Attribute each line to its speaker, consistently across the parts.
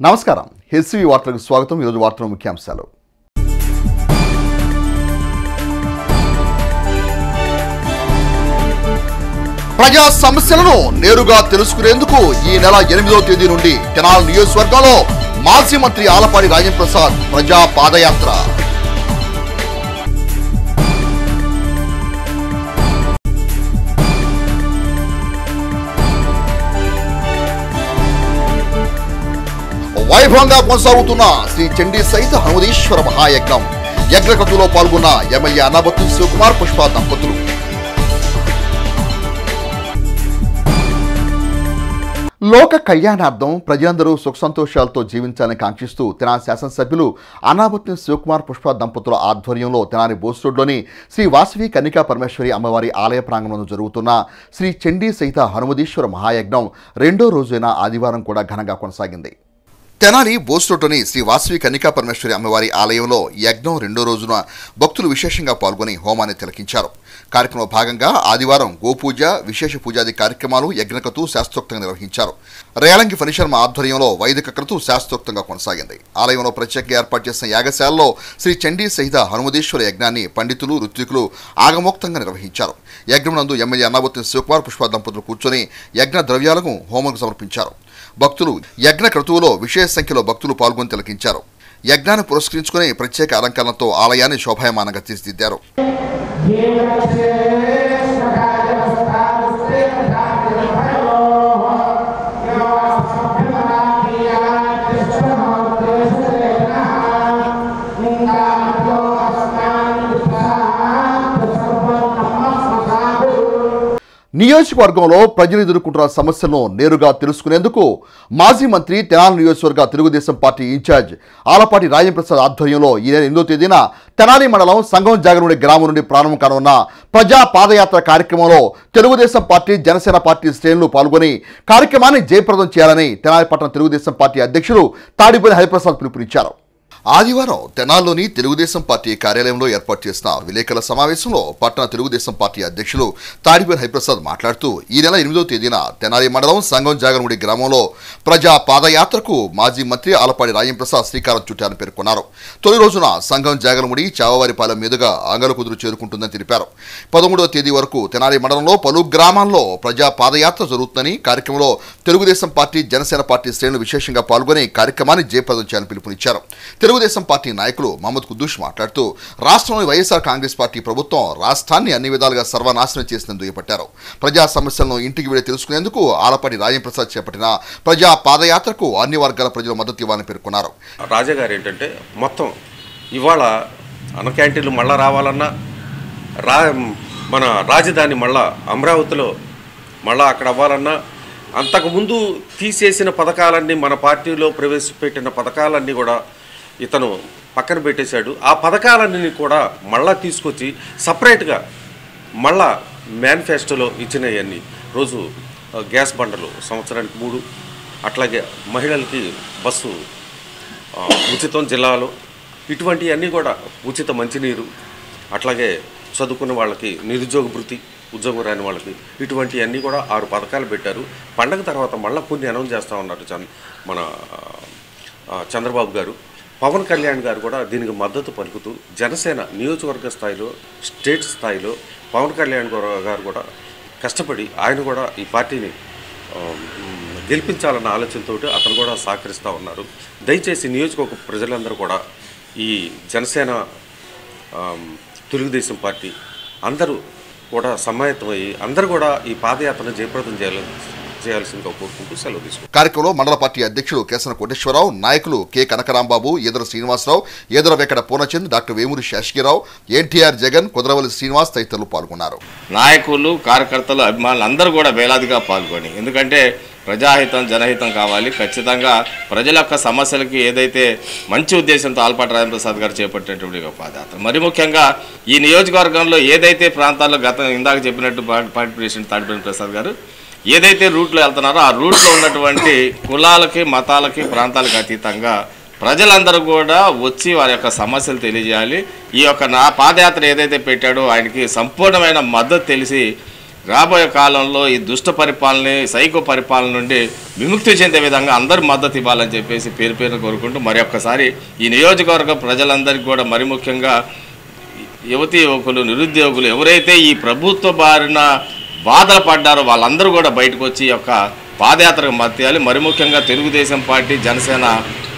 Speaker 1: నమస్కారం. హెచ్సివి వార్తలకు స్వాగతం. ఈరోజు వార్తల ముఖ్యాంశాలు. ప్రజా సమస్యలను నేరుగా తెలుసుకునేందుకు ఈ నెల 8వ తేదీ నుండి తెనాలి నియోజకవర్గంలో మాజీ మంత్రి ఆలపాటి రాజేంద్రప్రసాద్ ప్రజా పాదయాత్ర. వైభవంగా కొనసాగుతున్న శ్రీ చండీ సహిత హనుమదీశ్వర మహాయజ్ఞం. యజ్ఞకృతులో పాల్గొన్న ఎమ్మెల్యే అన్నాబత్తుని శివకుమార్ పుష్ప దంపతులు. లోక కళ్యాణార్థం ప్రజలందరూ సుఖ సంతోషాలతో జీవించాలని కాంక్షిస్తూ తెనాలి శాసనసభ్యులు అన్నాబత్తుని శివకుమార్ పుష్ప దంపతుల ఆధ్వర్యంలో తెనాలి బోస్ రోడ్లోని శ్రీ వాసవి కన్నికా పరమేశ్వరి అమ్మవారి ఆలయ ప్రాంగణంలో జరుగుతున్న శ్రీ చండీ సహిత హనుమదీశ్వర మహాయజ్ఞం 2వ రోజైన ఆదివారం కూడా ఘనంగా కొనసాగింది. తెనాలి బోస్ రోడ్లోని శ్రీ వాసవి కన్నికా పరమేశ్వరి అమ్మవారి ఆలయంలో యజ్ఞం 2వ రోజున భక్తులు విశేషంగా పాల్గొని హోమాన్ని తిలకించారు. కార్యక్రమంలో భాగంగా ఆదివారం గోపూజ, విశేష పూజాది కార్యక్రమాలు యజ్ఞకృతు శాస్త్రోక్తంగా నిర్వహించారు. రేలంగి ఫణిశర్మ ఆధ్వర్యంలో వైదిక క్రతు శాస్త్రోక్తంగా కొనసాగింది. ఆలయంలో ప్రత్యేకంగా ఏర్పాటు చేసిన యాగశాలలో శ్రీ చండీ సహిత హనుమదీశ్వర యజ్ఞాన్ని పండితులు, ఋత్వికులు ఆగమోక్తంగా నిర్వహించారు. యజ్ఞం నందు ఎమ్మెల్యే అన్నాబత్తుని శివకుమార్ పుష్ప దంపతులు కూర్చొని యజ్ఞ ద్రవ్యాలను హోమంకు సమర్పించారు. భక్తులు యజ్ఞ క్రతువులో విశేష సంఖ్యలో భక్తులు పాల్గొని తిలకించారు. యజ్ఞాన్ని పురస్కరించుకుని ప్రత్యేక అలంకరణతో ఆలయాన్ని శోభాయమానంగా తీర్చిదిద్దారు. నియోజకవర్గంలో ప్రజలు ఎదుర్కొంటున్న సమస్యలను నేరుగా తెలుసుకునేందుకు మాజీ మంత్రి తెనాలి నియోజకవర్గ తెలుగుదేశం పార్టీ ఇన్ఛార్జ్ ఆలపాటి రాజేంద్రప్రసాద్ ఆధ్వర్యంలో ఈ నెల 8వ తేదీన తెనాలి మండలం సంగం జాగరణి గ్రామం నుండి ప్రారంభం కానున్న ప్రజా పాదయాత్ర కార్యక్రమంలో తెలుగుదేశం పార్టీ, జనసేన పార్టీ శ్రేణులు పాల్గొని కార్యక్రమాన్ని జయప్రదం చేయాలని తెనాలి పట్టణ తెలుగుదేశం పార్టీ అధ్యక్షులు తాడిపల్లి హరిప్రసాద్ పిలుపునిచ్చారు. ఆదివారం తెనాలిలోని తెలుగుదేశం పార్టీ కార్యాలయంలో ఏర్పాటు చేసిన విలేకరుల సమావేశంలో పట్టణ తెలుగుదేశం పార్టీ అధ్యక్షులు తాడిపల్లి హరిప్రసాద్ మాట్లాడుతూ ఈ నెల 8వ తేదీన తెనాలి మండలం సంగం జాగరణి గ్రామంలో ప్రజా పాదయాత్రకు మాజీ మంత్రి ఆలపాటి రాజేంద్రప్రసాద్ శ్రీకారం చుట్టారని పేర్కొన్నారు. తొలి రోజున సంగం జాగరణి చావవారిపాలెం మీదుగా ఆంగలకుదురు చేరుకుంటుందని తెలిపారు. 13వ తేదీ వరకు తెనాలి మండలంలో పలు గ్రామాల్లో ప్రజా పాదయాత్ర జరుగుతుందని, కార్యక్రమంలో తెలుగుదేశం పార్టీ, జనసేన పార్టీ శ్రేణులు విశేషంగా పాల్గొని కార్యక్రమాన్ని జయప్రదం చేయాలని పిలుపునిచ్చారు. తెలుగుదేశం పార్టీ నాయకులు మహమ్మద్ కుద్దూష్ మాట్లాడుతూ రాష్ట్రంలోని వైఎస్ఆర్ కాంగ్రెస్ పార్టీ ప్రభుత్వం రాష్ట్రాన్ని అన్ని విధాలుగా సర్వనాశనం చేసిందని దుయ్యబట్టారు. ప్రజా సమస్యలను ఇంటికి వెళ్ళి తెలుసుకునేందుకు ఆలపాటి రాజేంద్రప్రసాద్ చేపట్టిన ప్రజా పాదయాత్రకు అన్ని వర్గాల ప్రజలు మద్దతు ఇవ్వాలని పేర్కొన్నారు.
Speaker 2: రాజాగారు ఏంటంటే మొత్తం ఇవాళ అన్న క్యాంటీన్లు మళ్ళా రావాలన్నా, మన రాజధాని మళ్ళా అమరావతిలో మళ్ళా అక్కడ అవ్వాలన్నా, అంతకుముందు తీసేసిన పథకాలన్నీ, మన పార్టీలో ప్రవేశపెట్టిన పథకాలన్నీ కూడా ఇతను పక్కన పెట్టేశాడు. ఆ పథకాలన్నీ కూడా మళ్ళా తీసుకొచ్చి సపరేట్గా మళ్ళా మేనిఫెస్టోలో ఇచ్చినవన్నీ, రోజు గ్యాస్ బండలు సంవత్సరానికి 3, అట్లాగే మహిళలకి బస్సు ఉచితం జిల్లాలో, ఇటువంటివన్నీ కూడా ఉచిత మంచినీరు, అట్లాగే చదువుకున్న వాళ్ళకి నిరుద్యోగ భృతి, ఉద్యోగం రాని వాళ్ళకి, ఇటువంటివన్నీ కూడా 6 పథకాలు పెట్టారు. పండగ తర్వాత మళ్ళీ కొన్ని అనౌన్స్ చేస్తూ ఉన్నారు మన చంద్రబాబు గారు. పవన్ కళ్యాణ్ గారు కూడా దీనికి మద్దతు పలుకుతూ జనసేన నియోజకవర్గ స్థాయిలో, స్టేట్ స్థాయిలో పవన్ కళ్యాణ్ గారు కూడా కష్టపడి ఆయన కూడా ఈ పార్టీని గెలిపించాలన్న ఆలోచనతో అతను కూడా సహకరిస్తూ ఉన్నారు. దయచేసి నియోజకవర్గ ప్రజలందరూ కూడా ఈ జనసేన, తెలుగుదేశం పార్టీ అందరూ కూడా సమాయత్తమయ్యి అందరూ కూడా ఈ పాదయాత్రను జయప్రదం చేయాల్సిందిగా కోరుకుంటూ సెలవు తీసుకుంటారు.
Speaker 1: కార్యక్రమంలో మండల పార్టీ అధ్యక్షులు కేసన కోటేశ్వరరావు, నాయకులు కె కనకరాంబాబు, ఈదర శ్రీనివాసరావు, ఈదర వెంకట పూర్ణచంద్, డాక్టర్ వేమూరి శాసగిరావు, ఎన్టీఆర్ జగన్, కుదరవల్లి శ్రీనివాస్ తదితరులు పాల్గొన్నారు.
Speaker 3: నాయకులు, కార్యకర్తలు, అభిమానులు అందరూ కూడా వేలాదిగా పాల్గొని, ఎందుకంటే ప్రజాహితం, జనహితం కావాలి. ఖచ్చితంగా ప్రజల యొక్క సమస్యలకి ఏదైతే మంచి ఉద్దేశంతో ఆలపాటి రాజేంద్రప్రసాద్ గారు చేపట్టినటువంటి పాదయాత్ర, మరి ముఖ్యంగా ఈ నియోజకవర్గంలో ఏదైతే ప్రాంతాల్లో ఇందాక చెప్పినట్టు పార్టీ ప్రెసిడెంట్ తాడిపల్లి ప్రసాద్ గారు ఏదైతే రూట్లో వెళ్తున్నారో ఆ రూట్లో ఉన్నటువంటి కులాలకి, మతాలకి, ప్రాంతాలకు అతీతంగా ప్రజలందరూ కూడా వచ్చి వారి యొక్క సమస్యలు తెలియజేయాలి. ఈ యొక్క నా పాదయాత్ర ఏదైతే పెట్టాడో ఆయనకి సంపూర్ణమైన మద్దతు తెలిసి రాబోయే కాలంలో ఈ దుష్ట పరిపాలన సైకో పరిపాలన నుండి విముక్తి చెందే విధంగా అందరూ మద్దతు ఇవ్వాలని చెప్పేసి పేరు కోరుకుంటూ మరి ఒక్కసారి ఈ నియోజకవర్గ ప్రజలందరికీ కూడా మరి ముఖ్యంగా యువతీ యువకులు నిరుద్యోగులు ఎవరైతే ఈ ప్రభుత్వ బారిన బాధలు పడ్డారో వాళ్ళందరూ కూడా బయటకు వచ్చి ఈ యొక్క పాదయాత్రకు మద్దతు ఇవ్వాలి. మరి ముఖ్యంగా తెలుగుదేశం పార్టీ జనసేన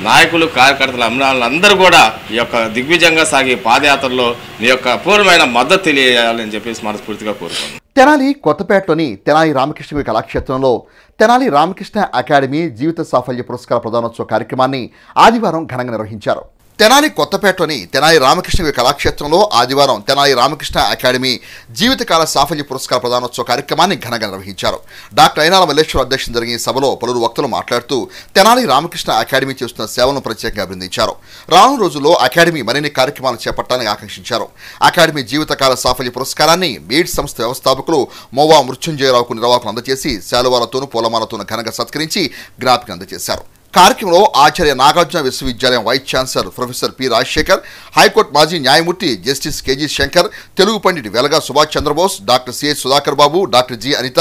Speaker 3: నాయకులు కార్యకర్తలు అభిమానులందరూ కూడా ఈ యొక్క దిగ్విజయంగా సాగే పాదయాత్రలో మీ యొక్క అపూర్వమైన మద్దతు తెలియజేయాలని చెప్పేసి మనస్ఫూర్తిగా కోరుకుంటున్నాను.
Speaker 1: తెనాలి కొత్తపేటలోని తెనాలి రామకృష్ణ కళాక్షేత్రంలో తెనాలి రామకృష్ణ అకాడమీ జీవిత సాఫల్య పురస్కార ప్రదానోత్సవ కార్యక్రమాన్ని ఆదివారం ఘనంగా నిర్వహించారు. తెనాలి కొత్తపేటలోని తెనాలి రామకృష్ణ కళాక్షేత్రంలో ఆదివారం తెనాలి రామకృష్ణ అకాడమీ జీవితకాల సాఫల్య పురస్కార ప్రదానోత్సవ కార్యక్రమాన్ని ఘనంగా నిర్వహించారు. డాక్టర్ అయినాల మల్లేశ్వర అధ్యక్షతన జరిగిన సభలో పలువురు వక్తలు మాట్లాడుతూ తెనాలి రామకృష్ణ అకాడమీ చేస్తున్న సేవలను ప్రత్యేకంగా అభినందించారు. రానున్న రోజుల్లో అకాడమీ మరిన్ని కార్యక్రమాలు చేపట్టాలని ఆకాంక్షించారు. అకాడమీ జీవితకాల సాఫల్య పురస్కారాన్ని బీడ్ సంస్థ వ్యవస్థాపకులు మోవా మృత్యుంజయరావుకు నిర్వాహకులు అందజేసి శాలువాలతోనూ పూలమాలతోనూ ఘనంగా సత్కరించి జ్ఞాపిక అందజేశారు. కార్యక్రమంలో ఆచార్య నాగార్జున విశ్వవిద్యాలయం vice chancellor professor P Rajasekhar, high court మాజీ న్యాయమూర్తి justice KG Shankar, Telugu pandit Velaga Subhash Chandrabose, doctor CH Sudhakar Babu, doctor G Anitha,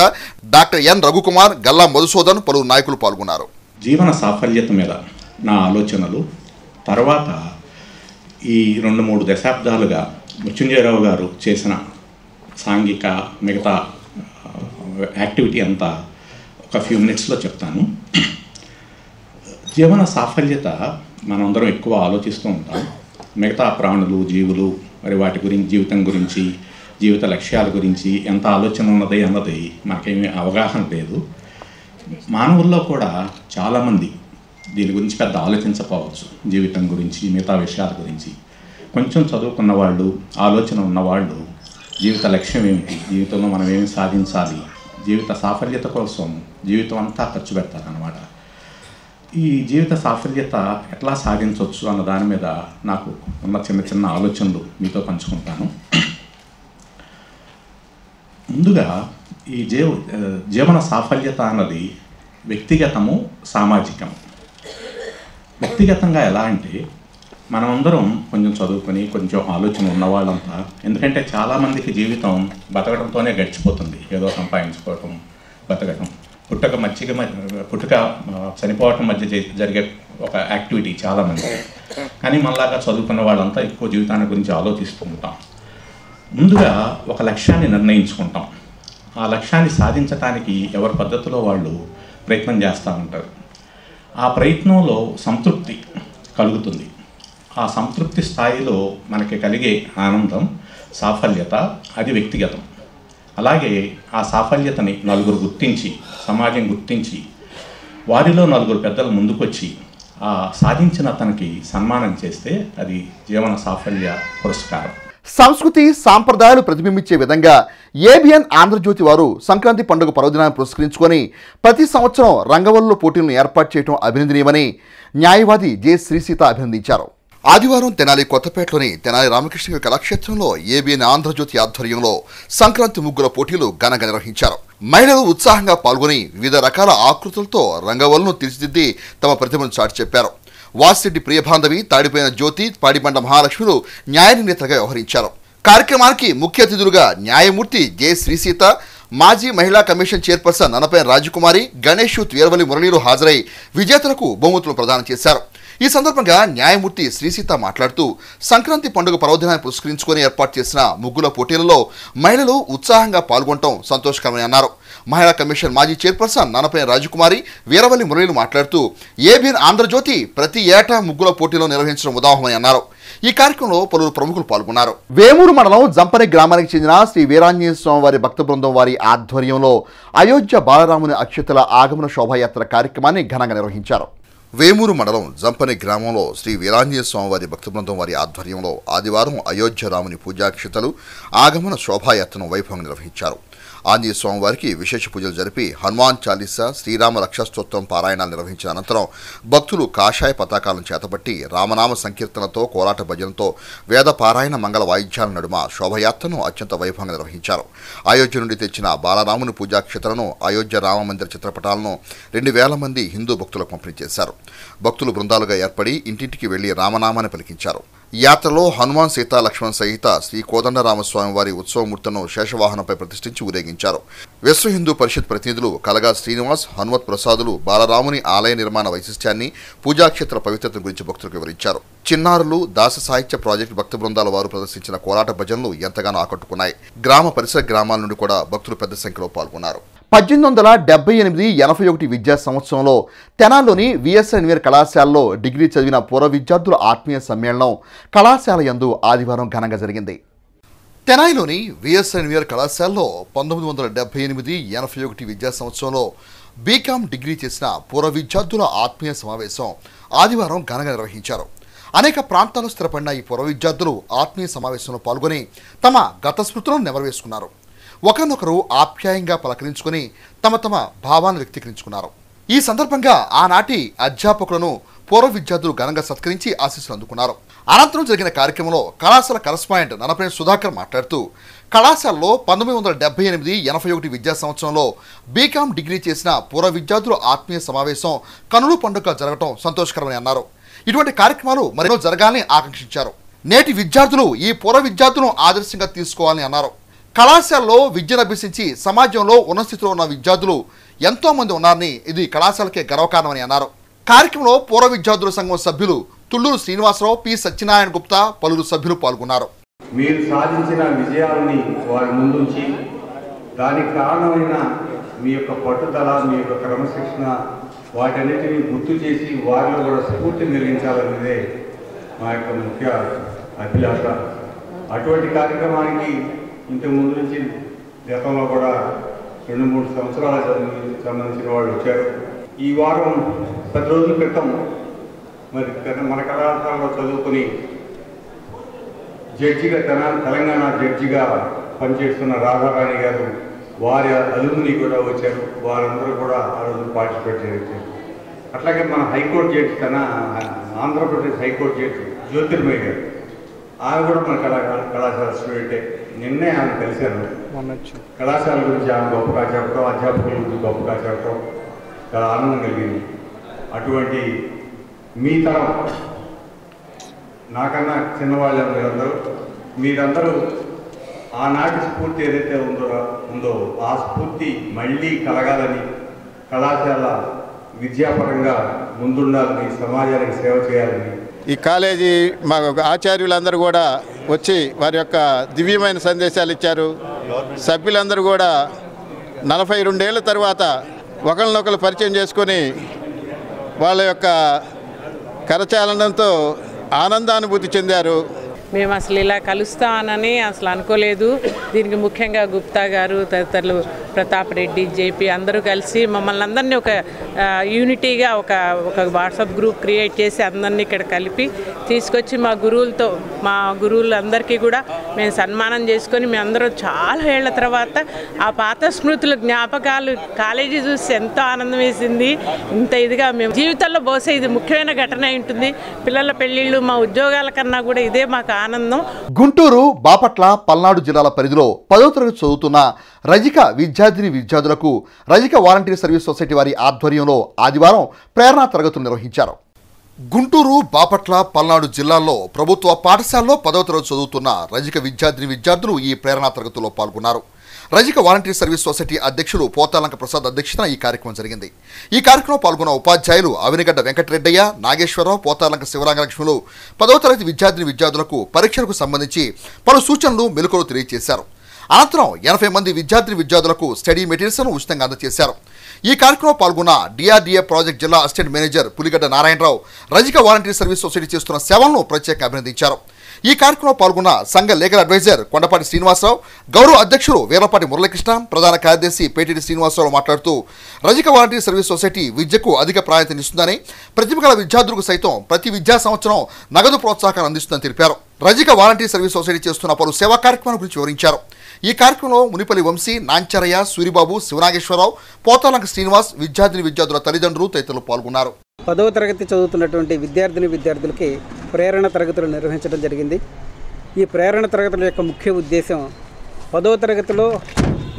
Speaker 1: doctor N Raghukumar, Galla Madhusudan పలువురు నాయకులు పాల్గొన్నారు.
Speaker 4: జీవన సాఫల్యత మీద నా ఆలోచనలు తర్వాత ఈ 2-3 దశాబ్దాలుగా మృత్యుంజయరావు గారు చేసిన సాంఘిక మిగతా యాక్టివిటీ అంతా ఒక ఫ్యూ మినిట్స్లో చెప్తాను. జీవన సాఫల్యత మనందరం ఎక్కువ ఆలోచిస్తూ ఉంటాం. మిగతా ప్రాణులు, జీవులు మరి వాటి గురించి, జీవితం గురించి, జీవిత లక్ష్యాల గురించి ఎంత ఆలోచన ఉన్నది అన్నది మనకేమీ అవగాహన లేదు. మానవుల్లో కూడా చాలామంది దీని గురించి పెద్ద ఆలోచించకపోవచ్చు. జీవితం గురించి, మిగతా విషయాల గురించి కొంచెం చదువుకున్న వాళ్ళు, ఆలోచన ఉన్నవాళ్ళు జీవిత లక్ష్యం ఏమిటి, జీవితంలో మనం ఏమి సాధించాలి, జీవిత సాఫల్యత కోసం జీవితం అంతా ఖర్చు పెడతారన్నమాట. ఈ జీవిత సాఫల్యత ఎట్లా సాధించవచ్చు అన్న దాని మీద నాకు ఉన్న చిన్న ఆలోచనలు మీతో పంచుకుంటాను. ముందుగా ఈ జీవన సాఫల్యత అన్నది వ్యక్తిగతము, సామాజికము. వ్యక్తిగతంగా ఎలా అంటే మనమందరం కొంచెం చదువుకొని కొంచెం ఆలోచన ఉన్నవాళ్ళంతా, ఎందుకంటే చాలామందికి జీవితం బతకడంతోనే గడిచిపోతుంది. ఏదో సంపాదించుకోవటం, బతకటం, పుట్టుక చనిపోవటం మధ్య జరిగే ఒక యాక్టివిటీ చాలామంది. కానీ మనలాగా చదువుకున్న వాళ్ళంతా ఎక్కువ జీవితాన్ని గురించి ఆలోచిస్తూ ఉంటాం. ముందుగా ఒక లక్ష్యాన్ని నిర్ణయించుకుంటాం. ఆ లక్ష్యాన్ని సాధించడానికి ఎవరి పద్ధతిలో వాళ్ళు ప్రయత్నం చేస్తూ ఉంటారు. ఆ ప్రయత్నంలో సంతృప్తి కలుగుతుంది. ఆ సంతృప్తి స్థాయిలో మనకి కలిగే ఆనందం, సాఫల్యత అది వ్యక్తిగతం. అలాగే ఆ సాఫల్యతని నలుగురు గుర్తించి, సమాజం గుర్తించి, వారిలో నలుగురు పెద్దలు ముందుకొచ్చి ఆ సాధించిన అతనికి సన్మానం చేస్తే అది జీవన సాఫల్య పురస్కారం.
Speaker 1: సంస్కృతి సాంప్రదాయాలు ప్రతిబింబించే విధంగా ఏబిఎన్ ఆంధ్రజ్యోతి వారు సంక్రాంతి పండుగ పర్వదినాన్ని పురస్కరించుకొని ప్రతి సంవత్సరం రంగవల్లులో పోటీలను ఏర్పాటు చేయడం అభినందనీయమని న్యాయవాది జె శ్రీసీత అభినందించారు. ఆదివారం తెనాలి కొత్తపేటలోని తెనాలి రామకృష్ణ కళాక్షేత్రంలో ఏబిఎన్ ఆంధ్రజ్యోతి ఆధ్వర్యంలో సంక్రాంతి ముగ్గుల పోటీలు ఘనంగా నిర్వహించారు. మహిళలు ఉత్సాహంగా పాల్గొని వివిధ రకాల ఆకృతులతో రంగవల్లును తీర్చిదిద్ది తమ ప్రతిభను చాటి చెప్పారు. వాసిరెడ్డి ప్రియబాంధవి, తాడిపోయిన జ్యోతి, పాడిబండ మహాలక్ష్మిలు న్యాయ నిర్ణేతలుగా వ్యవహరించారు. కార్యక్రమానికి ముఖ్య అతిథులుగా న్యాయమూర్తి జె శ్రీసీత, మాజీ మహిళా కమిషన్ చైర్పర్సన్ ననపైన రాజకుమారి, గణేష్ వీరవల్లి మురళీలు హాజరై విజేతలకు బహుమతులు ప్రదానం చేశారు. ఈ సందర్భంగా న్యాయమూర్తి శ్రీసీత మాట్లాడుతూ సంక్రాంతి పండుగ పర్వదినాన్ని పురస్కరించుకొని ఏర్పాటు చేసిన ముగ్గుల పోటీలలో మహిళలు ఉత్సాహంగా పాల్గొనడం సంతోషకరమని అన్నారు. మహిళా కమిషన్ మాజీ చైర్పర్సన్ ననపైన రాజకుమారి, వీరవల్లి మురళీలు మాట్లాడుతూ ఏబిఎన్ ఆంధ్రజ్యోతి ప్రతి ఏటా ముగ్గుల పోటీలో నిర్వహించడం ఉదాహరణని అన్నారు. ఈ కార్యక్రమంలో పలువురు ప్రముఖులు పాల్గొన్నారు. వేమూరు మండలం జంపని గ్రామానికి చెందిన శ్రీ వీరాంజనేయ స్వామి వారి భక్త బృందం వారి ఆధ్వర్యంలో అయోధ్య బాలరాముని అక్షతల ఆగమన శోభాయాత్ర కార్యక్రమాన్ని ఘనంగా నిర్వహించారు. వేమూరు మండలం జంపని గ్రామంలో శ్రీ వీరాంజనేయ స్వామివారి భక్త బృందం వారి ఆధ్వర్యంలో ఆదివారం అయోధ్య రాముని పూజాక్షతలు ఆగమన శోభాయాత్రను వైభవంగా నిర్వహించారు. ఆంజనేయ స్వామివారికి విశేష పూజలు జరిపి హనుమాన్ చాలీసా, శ్రీరామ రక్షాస్తోత్రం పారాయణాలు నిర్వహించిన అనంతరం భక్తులు కాషాయ పతాకాలను చేతపట్టి రామనామ సంకీర్తనతో, కోలాట భజనతో, వేద పారాయణ మంగళ వాయిద్యాల నడుమ శోభయాత్రను అత్యంత వైభవంగా నిర్వహించారు. అయోధ్య నుండి తెచ్చిన బాలరాముని పూజాక్షతలను, అయోధ్య రామమందిర చిత్రపటాలను 2000 మంది హిందూ భక్తులకు పంపిణీ చేశారు. భక్తులు బృందాలుగా ఏర్పడి ఇంటింటికి వెళ్లి రామనామాన్ని పలికించారు. యాత్రలో హనుమాన్ సీతా లక్ష్మణ్ సహిత శ్రీ కోదండరామస్వామి వారి ఉత్సవమూర్తులను శేషవాహనంపై ప్రతిష్ఠించి ఊరేగించారు. విశ్వ హిందూ పరిషత్ ప్రతినిధులు కలగా శ్రీనివాస్, హనుమత్ ప్రసాదులు బాలరాముని ఆలయ నిర్మాణ వైశిష్ట్యాన్ని, పూజాక్షేత్ర పవిత్రత గురించి భక్తులకు వివరించారు. చిన్నారులు, దాస సాహిత్య ప్రాజెక్టు భక్త బృందాల వారు ప్రదర్శించిన కోలాట భజనలు ఎంతగానో ఆకట్టుకున్నాయి. గ్రామ పరిసర గ్రామాల నుండి కూడా భక్తులు పెద్ద సంఖ్యలో పాల్గొన్నారు. 1878-81 విద్యా సంవత్సరంలో తెనాల్లోని విఎస్ఎన్వీఆర్ కళాశాలలో డిగ్రీ చదివిన పూర్వ విద్యార్థుల ఆత్మీయ సమ్మేళనం కళాశాల యందు ఆదివారం ఘనంగా జరిగింది. తెనాలిలోని విఎస్ఎన్వీఆర్ కళాశాలలో 1978-81 విద్యా సంవత్సరంలో బీకాం డిగ్రీ చేసిన పూర్వ విద్యార్థుల ఆత్మీయ సమావేశం ఆదివారం ఘనంగా నిర్వహించారు. అనేక ప్రాంతాల్లో స్థిరపడిన ఈ పూర్వ విద్యార్థులు ఆత్మీయ సమావేశంలో పాల్గొని తమ గత స్మృతులను నెమరవేసుకున్నారు. ఒకరినొకరు ఆప్యాయంగా పలకరించుకుని తమ తమ భావాలను వ్యక్తీకరించుకున్నారు. ఈ సందర్భంగా ఆనాటి అధ్యాపకులను పూర్వ విద్యార్థులు ఘనంగా సత్కరించి ఆశీస్సులు అందుకున్నారు. అనంతరం జరిగిన కార్యక్రమంలో కళాశాల కరస్పాండెంట్ ననపనేని సుధాకర్ మాట్లాడుతూ కళాశాలలో 1978-81 విద్యా సంవత్సరంలో బీకాం డిగ్రీ చేసిన పూర్వ విద్యార్థుల ఆత్మీయ సమావేశం కనుల పండుగ జరగడం సంతోషకరమని అన్నారు. ఇటువంటి కార్యక్రమాలు మరెన్నో జరగాలని ఆకాంక్షించారు. నేటి విద్యార్థులు ఈ పూర్వ విద్యార్థులను ఆదర్శంగా తీసుకోవాలని అన్నారు. కళాశాలలో విద్యను అభ్యసించి సమాజంలో ఉన్నత స్థితిలో ఉన్న విద్యార్థులు ఎంతో మంది ఉన్నారని, ఇది కళాశాలకే గర్వకారణమని అన్నారు. కార్యక్రమంలో పూర్వ విద్యార్థుల సంఘం సభ్యులు తుళ్ళూరు శ్రీనివాసరావు, పి సత్యనారాయణ గుప్తా, పలువురు సభ్యులు పాల్గొన్నారు.
Speaker 5: మీరు సాధించిన విజయాలని వారి ముందుంచి దానికి కారణమైన మీ యొక్క పట్టుదల, మీ యొక్క క్రమశిక్షణ వాటన్నిటిని గుర్తు చేసి వారిలో కూడా స్ఫూర్తిని కలిగించాలనేదే మా యొక్క ముఖ్య అభిలాష. అటువంటి కార్యక్రమానికి ఇంతకుముందు నుంచి గతంలో కూడా 2-3 సంవత్సరాలకు సంబంధించిన వాళ్ళు వచ్చారు. ఈ వారం 10 రోజుల క్రితం మరి మన కళాశాలలో చదువుకుని జడ్జిగా తెలంగాణ జడ్జిగా పనిచేస్తున్న రాధారాణి గారు, వారి అలుముని కూడా వచ్చారు. వారందరూ కూడా ఆ రోజు పార్టిసిపేట్ చేశారు. అట్లాగే మన high court judge Andhra Pradesh high court judge Jyothirmayya గారు, ఆమె కూడా మన కళాశాల స్టూడెంటే. నిన్నే ఆమె కలిశాను. కళాశాల గురించి ఆమె గొప్పగా చెప్పడం, అధ్యాపకుల గురించి గొప్పగా చెప్పడం చాలా ఆనందం కలిగింది. అటువంటి మీ తరం, నాకన్నా చిన్నవాళ్ళు మీరందరూ ఆనాటి స్ఫూర్తి ఏదైతే ఉందో ఆ స్ఫూర్తి మళ్ళీ కలగాలని, కళాశాల విద్యాపరంగా ముందుండాలని, సమాజానికి సేవ చేయాలని.
Speaker 6: ఈ కాలేజీ మా ఆచార్యులందరూ కూడా వచ్చి వారి యొక్క దివ్యమైన సందేశాలు ఇచ్చారు. సభ్యులందరూ కూడా 42 ఏళ్ళ తర్వాత ఒకరినొకరు పరిచయం చేసుకొని వాళ్ళ యొక్క కరచాలనంతో ఆనందానుభూతి చెందారు.
Speaker 7: మేము అసలు ఇలా కలుస్తానని అసలు అనుకోలేదు. దీనికి ముఖ్యంగా గుప్తా గారు, తదితరులు ప్రతాప్ రెడ్డి, జేపీ అందరూ కలిసి మమ్మల్ని అందరినీ ఒక యూనిటీగా ఒక వాట్సాప్ గ్రూప్ క్రియేట్ చేసి అందరినీ ఇక్కడ కలిపి తీసుకొచ్చి మా గురువులందరికీ కూడా మేము సన్మానం చేసుకొని మేము అందరూ చాలా ఏళ్ల తర్వాత ఆ పాత స్మృతులు, జ్ఞాపకాలు, కాలేజీ చూసి ఎంతో ఆనందం వేసింది. ఇంత ఇదిగా మేము జీవితంలో బహుశా ఇది ముఖ్యమైన ఘటన ఉంటుంది. పిల్లల పెళ్ళిళ్ళు, మా ఉద్యోగాల కన్నా కూడా ఇదే మాకు ఆనందం.
Speaker 1: గుంటూరు, బాపట్ల, పల్నాడు జిల్లాల పరిధిలో 10వ తరగతి చదువుతున్న రజిక విద్యార్థులకు రజిక వాలంటీర్ సర్వీస్ సొసైటీ వారి ఆధ్వర్యంలో ఆదివారం ప్రేరణా తరగతులు నిర్వహించారు. గుంటూరు, బాపట్ల, పల్నాడు జిల్లాల్లో ప్రభుత్వ పాఠశాలలో 10వ తరగతి చదువుతున్న రజిక విద్యార్థులు ఈ ప్రేరణా తరగతుల్లో పాల్గొన్నారు. రజిక వాలంటీర్ సర్వీస్ సొసైటీ అధ్యక్షులు పోతాలంక ప్రసాద్ అధ్యక్షతన ఈ కార్యక్రమం జరిగింది. ఈ కార్యక్రమంలో పాల్గొన్న ఉపాధ్యాయులు అవినిగడ్డ వెంకటరెడ్డయ్య, నాగేశ్వరరావు, పోతాలంక శివరంగలక్ష్ములు 10వ తరగతి విద్యార్థులకు పరీక్షలకు సంబంధించి పలు సూచనలు, మెలకువలు తెలియజేశారు. అనంతరం 80 మంది విద్యార్థులకు స్టడీ మెటీరియల్స్ను ఉచితంగా అందజేశారు. ఈ కార్యక్రమంలో పాల్గొన్న డిఆర్డీఏ ప్రాజెక్ట్ జిల్లా అసిస్టెంట్ మేనేజర్ పులిగడ్డ నారాయణరావు రజిక వాలంటీర్ సర్వీస్ సొసైటీ చేస్తున్న సేవలను ప్రత్యేకంగా అభినందించారు. ఈ కార్యక్రమంలో పాల్గొన్న సంఘ లీగల్ అడ్వైజర్ కొండపాటి శ్రీనివాసరావు, గౌరవ అధ్యక్షులు వీరపాటి మురళీకృష్ణ, ప్రధాన కార్యదర్శి పేటిటి శ్రీనివాసరావు మాట్లాడుతూ రజిక వాలంటీర్ సర్వీస్ సొసైటీ విద్యకు అధిక ప్రాధాన్యతనిస్తుందని, ప్రతిభ గల విద్యార్థులకు సైతం ప్రతి విద్యా సంవత్సరం నగదు ప్రోత్సాహం అందిస్తుందని తెలిపారు. రజిక వాలంటీర్ సర్వీస్ సొసైటీ చేస్తున్న పలు సేవా కార్యక్రమాల గురించి వివరించారు. ఈ కార్యక్రమంలో మునిపల్లి వంశీ, నాంచరయ్య, సూరిబాబు, శివనాగేశ్వరరావు, పోతాలంక శ్రీనివాస్, విద్యార్థుల తల్లిదండ్రులు తదితరులు పాల్గొన్నారు.
Speaker 8: 10వ తరగతి చదువుతున్నటువంటి విద్యార్థులకి ప్రేరణ తరగతులు నిర్వహించడం జరిగింది. ఈ ప్రేరణ తరగతుల యొక్క ముఖ్య ఉద్దేశం 10వ తరగతిలో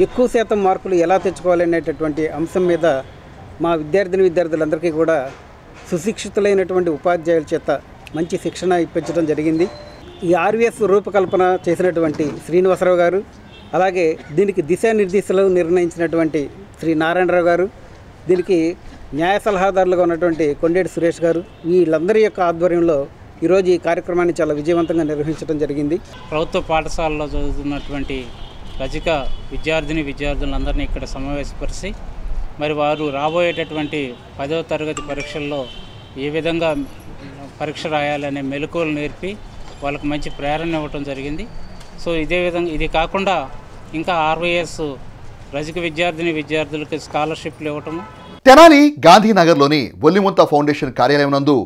Speaker 8: ఎక్కువ శాతం మార్కులు ఎలా తెచ్చుకోవాలనేటటువంటి అంశం మీద మా విద్యార్థులందరికీ కూడా సుశిక్షితులైనటువంటి ఉపాధ్యాయుల చేత మంచి శిక్షణ ఇప్పించడం జరిగింది. ఈ ఆర్వీఎస్ రూపకల్పన చేసినటువంటి శ్రీనివాసరావు గారు, అలాగే దీనికి దిశానిర్దేశాలు నిర్ణయించినటువంటి శ్రీ నారాయణరావు గారు, దీనికి న్యాయ సలహాదారులుగా ఉన్నటువంటి కొండేటి సురేష్ గారు, వీళ్ళందరి యొక్క ఆధ్వర్యంలో ఈరోజు ఈ కార్యక్రమాన్ని చాలా విజయవంతంగా నిర్వహించడం జరిగింది.
Speaker 9: ప్రభుత్వ పాఠశాలలో చదువుతున్నటువంటి రజక విద్యార్థులందరినీ ఇక్కడ సమావేశపరిచి మరి వారు రాబోయేటటువంటి 10వ తరగతి పరీక్షల్లో ఏ విధంగా పరీక్ష రాయాలనే మెలకువలు నేర్పి వాళ్ళకు మంచి ప్రేరణ ఇవ్వటం జరిగింది. సో ఇదే విధంగా ఇది కాకుండా ఇంకా ఆర్వైఎస్ రజక విద్యార్థులకు స్కాలర్షిప్లు ఇవ్వటము.
Speaker 1: తెనాలి గాంధీనగర్లోని బొల్లిముంత ఫౌండేషన్ కార్యాలయం నందు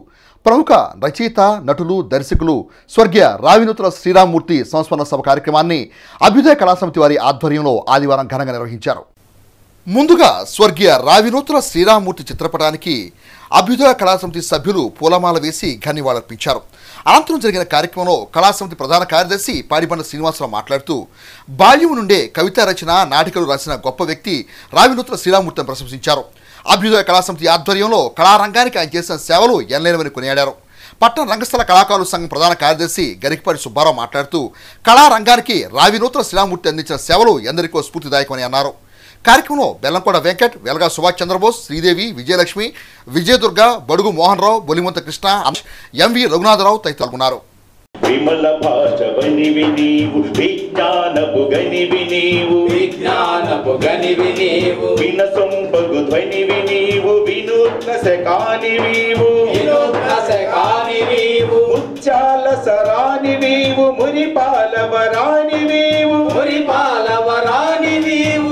Speaker 1: ప్రముఖ రచయిత, నటులు, దర్శకులు స్వర్గీయ రావినూతల శ్రీరామమూర్తి సంస్మరణ సభ కార్యక్రమాన్ని అభ్యుదయ కళాసమితి వారి ఆధ్వర్యంలో ఆదివారం ఘనంగా నిర్వహించారు. ముందుగా స్వర్గీయ రావినూతల శ్రీరామమూర్తి చిత్రపటానికి అభ్యుదయ కళాసమితి సభ్యులు పూలమాల వేసి ఘన్యవాళర్పించారు. అనంతరం జరిగిన కార్యక్రమంలో కళాసమితి ప్రధాన కార్యదర్శి పాడిబండ శ్రీనివాసరావు మాట్లాడుతూ బాల్యం నుండే కవితా రచన, నాటికలు రాసిన గొప్ప వ్యక్తి రావినూతల శ్రీరామమూర్తిని ప్రశంసించారు. అభ్యుదయ కళాసమితి ఆధ్వర్యంలో కళారంగానికి ఆయన చేసిన సేవలు ఎనలేనివని కొనియాడారు. పట్టణ రంగస్థల కళాకారుల సంఘం ప్రధాన కార్యదర్శి గరికపాటి సుబ్బారావు మాట్లాడుతూ కళారంగానికి రావినూతల శ్రీరామమూర్తి అందించిన సేవలు ఎందరికో స్ఫూర్తిదాయకమని అన్నారు. కార్యక్రమంలో బెల్లంకొండ వెంకట్, వెలగా సుభాష్ చంద్రబోస్, శ్రీదేవి, విజయలక్ష్మి, విజయదుర్గ, బడుగు మోహన్ రావు, బొలిమంత కృష్ణ, ఎంవి రఘునాథరావు తదితరులు ఉన్నారు.
Speaker 10: విమల భాషవనివి నీవు, విజ్ఞానపు గనివి నీవు, వినసొంపగు ధ్వనివి నీవు, వినూత్న శకానివీవు, ముత్యాల సరానివీవు, మురిపాలవరానివీవు,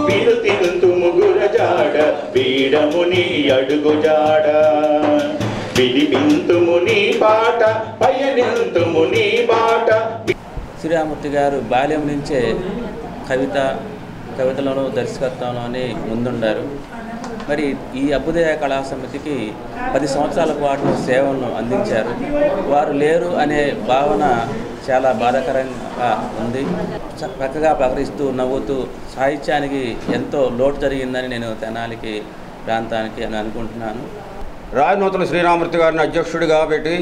Speaker 10: వినుతినుతు ముగురజాడ, వీడముని అడుగుజాడ, విడిపింతుముని బాట, పయనింతుముని బాట.
Speaker 11: శ్రీరామమూర్తి గారు బాల్యం నుంచే కవితలను దర్శకత్వంలోనే ముందుండారు. మరి ఈ అభ్యుదయ కళా సమితికి 10 సంవత్సరాల పాటు సేవలను అందించారు. వారు లేరు అనే భావన చాలా బాధాకరంగా ఉంది. చక్కగా ప్రకటిస్తూ నవ్వుతూ సాహిత్యానికి ఎంతో లోటు జరిగిందని నేను తెనాలికి ప్రాంతానికి అని అనుకుంటున్నాను.
Speaker 5: రావినూతల శ్రీరామమూర్తి గారిని అధ్యక్షుడిగా పెట్టి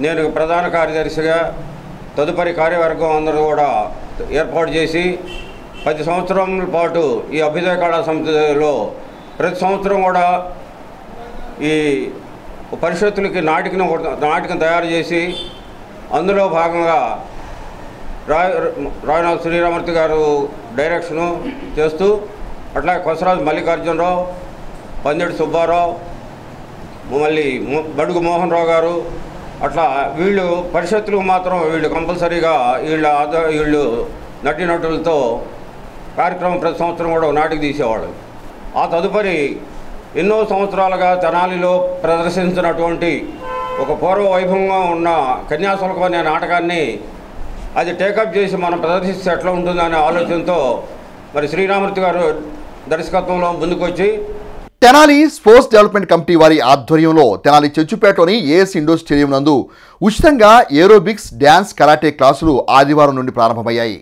Speaker 5: నేను ప్రధాన కార్యదర్శిగా తదుపరి కార్యవర్గం అందరూ కూడా ఏర్పాటు చేసి 10 సంవత్సరాల పాటు ఈ అభ్యుదయ కళా సమితిలో ప్రతి సంవత్సరం కూడా ఈ పరిషత్తులకి నాటికం తయారు చేసి అందులో భాగంగా రావినూతల శ్రీరామమూర్తి గారు డైరెక్షను చేస్తూ అట్లా కొసరాజు మల్లికార్జునరావు, పందెడి సుబ్బారావు, మళ్ళీ బడుగు మోహన్ రావు గారు, అట్లా వీళ్ళు పరిషత్తులకు మాత్రం వీళ్ళు కంపల్సరీగా వీళ్ళు నటీనటులతో కార్యక్రమం ప్రతి సంవత్సరం కూడా నాటికి తీసేవాడు. ఆ తదుపరి ఎన్నో సంవత్సరాలుగా తెనాలిలో ప్రదర్శించినటువంటి ఒక పూర్వ వైభవంగా ఉన్న కన్యాశుల్కం అనే నాటకాన్ని అది టేకప్ చేసి మనం ప్రదర్శిస్తే ఎట్లా ఉంటుందనే ఆలోచనతో మరి శ్రీరామమూర్తి గారు దర్శకత్వంలో ముందుకొచ్చి
Speaker 1: తెనాలి స్పోర్ట్స్ డెవలప్మెంట్ కమిటీ వారి ఆధ్వర్యంలో తెనాలి చెంచుపేటలోని ఏఎస్ ఇండోర్ స్టేడియం నందు ఉచితంగా ఏరోబిక్స్, డ్యాన్స్, కరాటే క్లాసులు ఆదివారం నుండి ప్రారంభమయ్యాయి.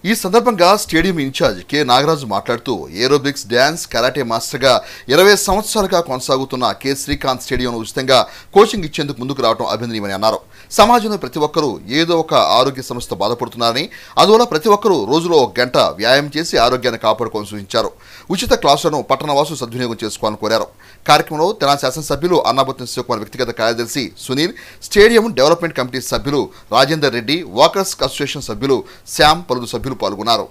Speaker 1: ఈ సందర్భంగా స్టేడియం ఇన్ఛార్జ్ కె నాగరాజు మాట్లాడుతూ ఏరోబిక్స్, డ్యాన్స్, కరాటే మాస్టర్గా 20 సంవత్సరాలుగా కొనసాగుతున్న కె శ్రీకాంత్ స్టేడియంను ఉచితంగా కోచింగ్ ఇచ్చేందుకు ముందుకు రావడం అభినందనీయమని అన్నారు. సమాజంలో ప్రతి ఒక్కరూ ఏదో ఒక ఆరోగ్య సమస్యతో బాధపడుతున్నారని, అందువల్ల ప్రతి ఒక్కరూ రోజులో 1 గంట వ్యాయామం చేసి ఆరోగ్యాన్ని కాపాడుకోవాలని సూచించారు. ఉచిత క్లాసులను పట్టణవాసులు సద్వినియోగం చేసుకోవాలని కోరారు. కార్యక్రమంలో తెనాలి శాసనసభ్యులు అన్నాబత్తిన శివకుమార్ వ్యక్తిగత కార్యదర్శి సునీల్, స్టేడియం డెవలప్మెంట్ కమిటీ సభ్యులు రాజేందర్ రెడ్డి, వాకర్స్ అసోసియేషన్ సభ్యులు శ్యామ్, పలువురు సభ్యులు పాల్గొన్నారు.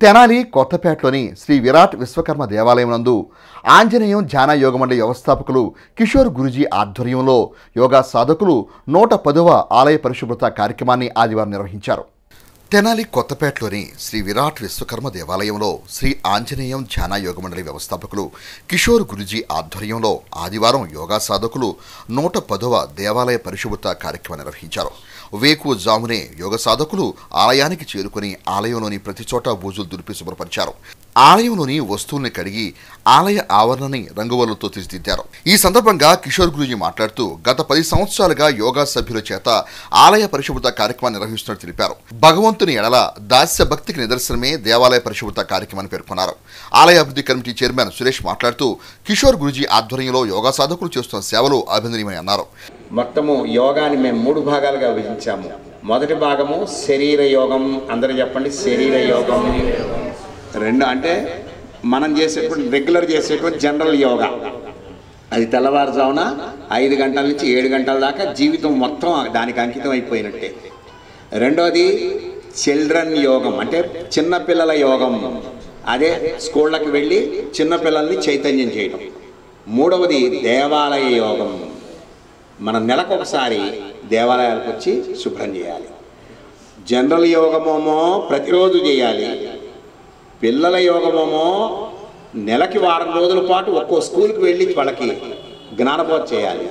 Speaker 1: తెనాలి కొత్తపేటలోని శ్రీ విరాట్ విశ్వకర్మ దేవాలయం నందు ఆంజనేయం ధ్యాన యోగ మండలి వ్యవస్థాపకులు కిషోర్ గురుజీ ఆధ్వర్యంలో యోగా సాధకులు 110వ ఆలయ పరిశుభ్రత కార్యక్రమాన్ని ఆదివారం నిర్వహించారు. తెనాలి కొత్తపేటలోని శ్రీ విరాట్ విశ్వకర్మ దేవాలయంలో శ్రీ ఆంజనేయం ధ్యాన యోగ మండలి వ్యవస్థాపకులు కిషోర్ గురుజీ ఆధ్వర్యంలో ఆదివారం యోగా సాధకులు 110వ దేవాలయ పరిశుభ్రత కార్యక్రమం నిర్వహించారు. వేకువజామునే యోగ సాధకులు ఆలయానికి చేరుకుని ఆలయంలోని ప్రతి చోట బూజులు దులిపి శుభ్రపరిచారు. ఆలయంలోని వస్తువుల్ని కడిగి ఆలయ ఆవరణని రంగువల్లుతో తీర్చిదిద్దారు. ఈ సందర్భంగా కిషోర్ గురూజీ మాట్లాడుతూ గత 10 సంవత్సరాలుగా యోగా సభ్యుల చేత ఆలయ పరిశుభ్రత కార్యక్రమాన్ని నిర్వహిస్తున్నట్టు తెలిపారు. భగవంతుని ఎడల దాస్య భక్తికి నిదర్శనమే దేవాలయ పరిశుభ్రత కార్యక్రమాన్ని పేర్కొన్నారు. ఆలయ అభివృద్ధి కమిటీ చైర్మన్ సురేష్ మాట్లాడుతూ కిషోర్ గురూజీ ఆధ్వర్యంలో యోగా సాధకులు చేస్తున్న సేవలు అభినందనీయమని అన్నారు.
Speaker 12: మొత్తము యోగాని మేము 3 భాగాలుగా విభజించాము. మొదటి భాగము శరీర యోగం. అందరూ చెప్పండి, శరీర యోగం. 2 అంటే మనం చేసేటువంటి రెగ్యులర్ చేసేటువంటి జనరల్ యోగా. అది తెల్లవారుజామున 5 గంటల నుంచి 7 గంటల దాకా జీవితం మొత్తం దానికి అంకితం అయిపోయినట్టే. 2వది చిల్డ్రన్ యోగం, అంటే చిన్నపిల్లల యోగం. అదే స్కూళ్ళకి వెళ్ళి చిన్నపిల్లల్ని చైతన్యం చేయడం. 3వది దేవాలయ యోగం. మనం నెలకొకసారి దేవాలయాలకు వచ్చి శుభ్రం చేయాలి. జనరల్ యోగమేమో ప్రతిరోజు చేయాలి. పిల్లల యోగమేమో నెలకి 1 వారం రోజుల పాటు ఒక్కో స్కూల్కి వెళ్ళి వాళ్ళకి జ్ఞానబోధ చేయాలి.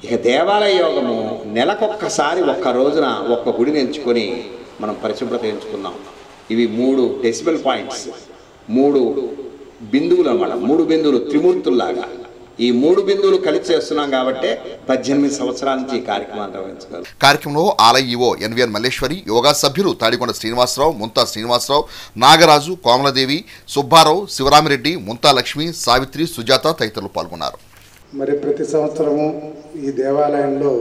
Speaker 12: ఇక దేవాలయ యోగము నెలకొక్కసారి ఒక్క రోజున ఒక్క గుడిని ఎంచుకొని మనం పరిశుభ్రత ఎంచుకున్నాం. ఇవి 3 డెసిబల్ పాయింట్స్, 3 బిందువులు అన్నమాట. 3 బిందువులు త్రిమూర్తుల్లాగా. ఈ 3 బిందువులు కలిసి చేస్తున్నాం కాబట్టి 18 సంవత్సరాల నుంచి ఈ కార్యక్రమాన్ని నిర్వహించగలం.
Speaker 1: కార్యక్రమంలో ఆలయ ఈవో ఎన్వీఎన్ మల్లేశ్వరి, యోగా సభ్యులు తాడికొండ శ్రీనివాసరావు, ముంతా శ్రీనివాసరావు, నాగరాజు, కోమలదేవి, సుబ్బారావు, శివరామిరెడ్డి, ముంతా లక్ష్మి, సావిత్రి, సుజాత తదితరులు పాల్గొన్నారు.
Speaker 13: మరి ప్రతి సంవత్సరము ఈ దేవాలయంలో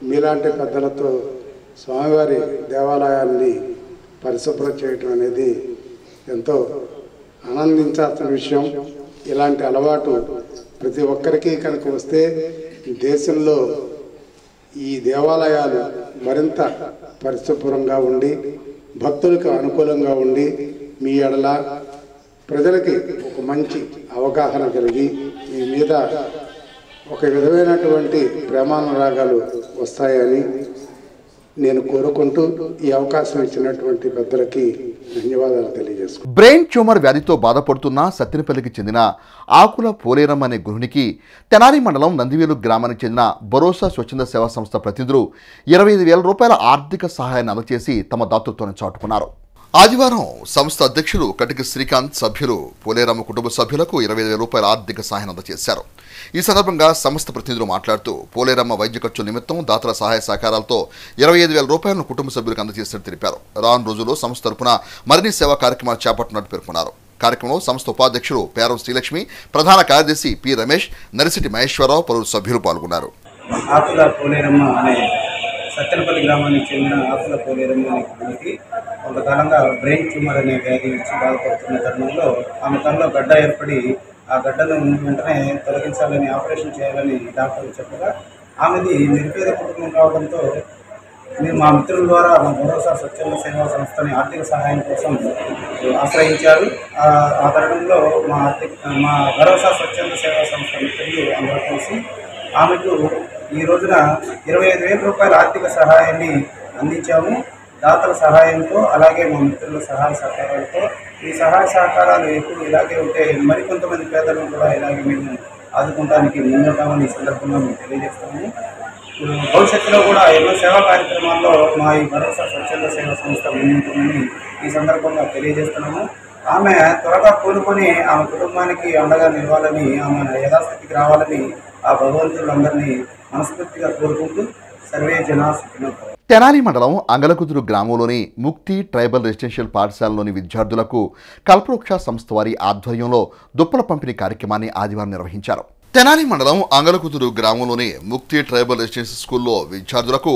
Speaker 13: మీలాంటి పెద్దలతో స్వామివారి దేవాలయాన్ని పరిశుభ్రం చేయటం అనేది ఎంతో ఆనందించాల్సిన విషయం. ఇలాంటి అలవాటు ప్రతి ఒక్కరికి కనుక వస్తే దేశంలో ఈ దేవాలయాలు మరింత పరిశుభ్రంగా ఉండి భక్తులకు అనుకూలంగా ఉండి మీ ఎడల ప్రజలకి ఒక మంచి అవగాహన కలిగి మీ మీద ఒక విధమైనటువంటి ప్రేమానురాగాలు వస్తాయని నేను కోరుకుంటూ ఈ అవకాశం ఇచ్చినటువంటి పెద్దలకి ధన్యవాదాలు తెలియజేసుకుంటాను.
Speaker 1: బ్రెయిన్ ట్యూమర్ వ్యాధితో బాధపడుతున్న సత్తెనపల్లికి చెందిన ఆకుల పోలేరమ్మ అనే గృహిణికి తెనాలి మండలం నందివేలు గ్రామానికి చెందిన భరోసా స్వచ్ఛంద సేవా సంస్థ ప్రతినిధులు 25,000 రూపాయల ఆర్థిక సహాయాన్ని అందజేసి తమ దాతృత్వాన్ని చాటుకున్నారు. ఆదివారం సంస్థ అధ్యక్షులు కటిక శ్రీకాంత్, సభ్యులు పోలేరమ్మ కుటుంబ సభ్యులకు 25,000 రూపాయల ఆర్థిక సహాయం అందజేశారు. ఈ సందర్భంగా సంస్థ ప్రతినిధులు మాట్లాడుతూ పోలేరమ్మ వైద్య ఖర్చు నిమిత్తం దాతల సహాయ సహకారాలతో 25,000 రూపాయలను కుటుంబ సభ్యులకు అందజేసినట్టు తెలిపారు. రాను రోజుల్లో సంస్థ తరపున మరిన్ని సేవా కార్యక్రమాలు చేపట్టినట్టు పేర్కొన్నారు. కార్యక్రమంలో సంస్థ ఉపాధ్యక్షుడు పేరం శ్రీలక్ష్మి, ప్రధాన కార్యదర్శి పి రమేష్, నరిసిటి మహేశ్వరరావు, పలువురు సభ్యులు పాల్గొన్నారు.
Speaker 14: ఆకుల పోలేరమ్మ అనే సత్తెనపల్లి గ్రామానికి చెందిన ఆకుల పోలేరమ్మ అనే కుటుంబానికి కొంతకాలంగా బ్రెయిన్ ట్యూమర్ అనే వ్యాధి నుంచి బాధపడుతున్న తరుణంలో ఆమె తనలో గడ్డ ఏర్పడి ఆ గడ్డను వెంటనే తొలగించాలని, ఆపరేషన్ చేయాలని డాక్టర్లు చెప్పగా ఆమెది నిరుపేద కుటుంబం కావడంతో మేము మా మిత్రుల ద్వారా మా భరోసా స్వచ్ఛంద సేవా సంస్థని ఆర్థిక సహాయం కోసం ఆశ్రయించారు. ఆ తరుణంలో మా భరోసా స్వచ్ఛంద సేవా సంస్థ మిత్రులు అందరూ కలిసి ఆమెకు ఈ రోజున 25,000 రూపాయల ఆర్థిక సహాయాన్ని అందించాము. దాతల సహాయంతో అలాగే మా మిత్రుల సహాయ సహకారాలతో. ఈ సహాయ సహకారాలు ఎప్పుడు ఇలాగే ఉంటే మరికొంతమంది పేదలను కూడా ఇలాగే మేము ఆదుకుంటానికి ముందుంటామని ఈ సందర్భంగా మేము తెలియజేస్తాము. భవిష్యత్తులో కూడా ఎన్నో సేవా కార్యక్రమాల్లో మా ఈ భరోసా స్వచ్ఛంద సేవా సంస్థ ముందుంటుందని ఈ సందర్భంగా తెలియజేస్తున్నాము. ఆమె త్వరగా కోలుకొని ఆమె కుటుంబానికి అండగా నిలవాలని, ఆమె యథాస్థితికి రావాలని ఆ భగవంతులందరినీ మనస్ఫూర్తిగా కోరుకుంటూ సర్వే జనా సుఖినో భవంతు.
Speaker 1: తెనాలి మండలం అంగలకుదురు గ్రామంలోని ముక్తి ట్రైబల్ రెసిడెన్షియల్ పాఠశాలలోని విద్యార్థులకు కల్పవృక్ష సంస్థ వారి ఆధ్వర్యంలో దుప్పల పంపిణీ కార్యక్రమాన్ని ఆదివారం నిర్వహించారు. తెనాలి మండలం అంగలకుదురు గ్రామంలోని ముక్తి ట్రైబల్ రెసిడెన్షియల్ స్కూల్లో విద్యార్థులకు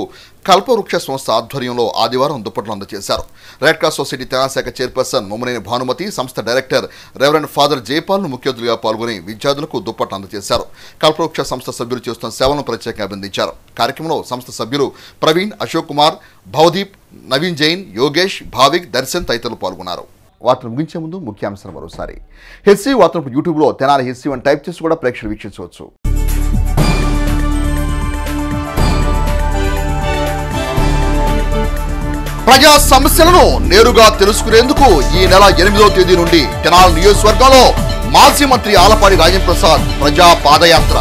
Speaker 1: కల్పవృక్ష సంస్థ ఆధ్వర్యంలో ఆదివారం దుప్పట్లు అందజేశారు. రెడ్ క్రాస్ సొసైటీ తెనాలి శాఖ చైర్పర్సన్ మొమ్మనేని భానుమతి, సంస్థ డైరెక్టర్ రెవరెండ్ ఫాదర్ జైపాల్ను ముఖ్య అతిథులుగా పాల్గొని విద్యార్థులకు దుప్పట్లు అందజేశారు. కల్పవృక్ష సంస్థ సభ్యులు చేస్తున్న సేవలను ప్రత్యేకంగా అభినందించారు. కార్యక్రమంలో సంస్థ సభ్యులు ప్రవీణ్, అశోక్ కుమార్, భవదీప్, నవీన్ జైన్, యోగేష్, భావిక్, దర్శన్ తదితరులు పాల్గొన్నారు. వార్తలు ముగించే ముందు ముఖ్యాంశాలు మరోసారి. హెచ్సి వార్తలు యూట్యూబ్లో తెనాలి హెచ్సి అని టైప్ చేసి కూడా ప్రేక్షకులు వీక్షించవచ్చు. ప్రజా సమస్యలను నేరుగా తెలుసుకునేందుకు ఈ నెల 8వ తేదీ నుండి తెనాలి నియోజకవర్గంలో మాజీ మంత్రి ఆలపాటి రాజేంద్రప్రసాద్ ప్రజా పాదయాత్ర.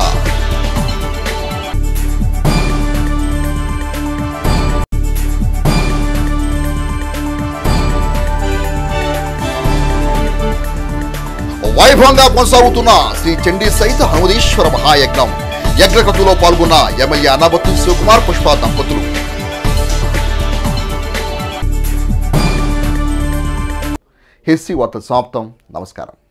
Speaker 1: వైభవంగా కొనసాగుతున్న శ్రీ చండీ సహిత హనుమదీశ్వర మహాయజ్ఞం. యజ్ఞకృతులో పాల్గొన్న ఎమ్మెల్యే అన్నాబత్తి శివకుమార్ పుష్ప దంపతులు. హిస్సీ వార్తలు సమాప్తం. నమస్కారం.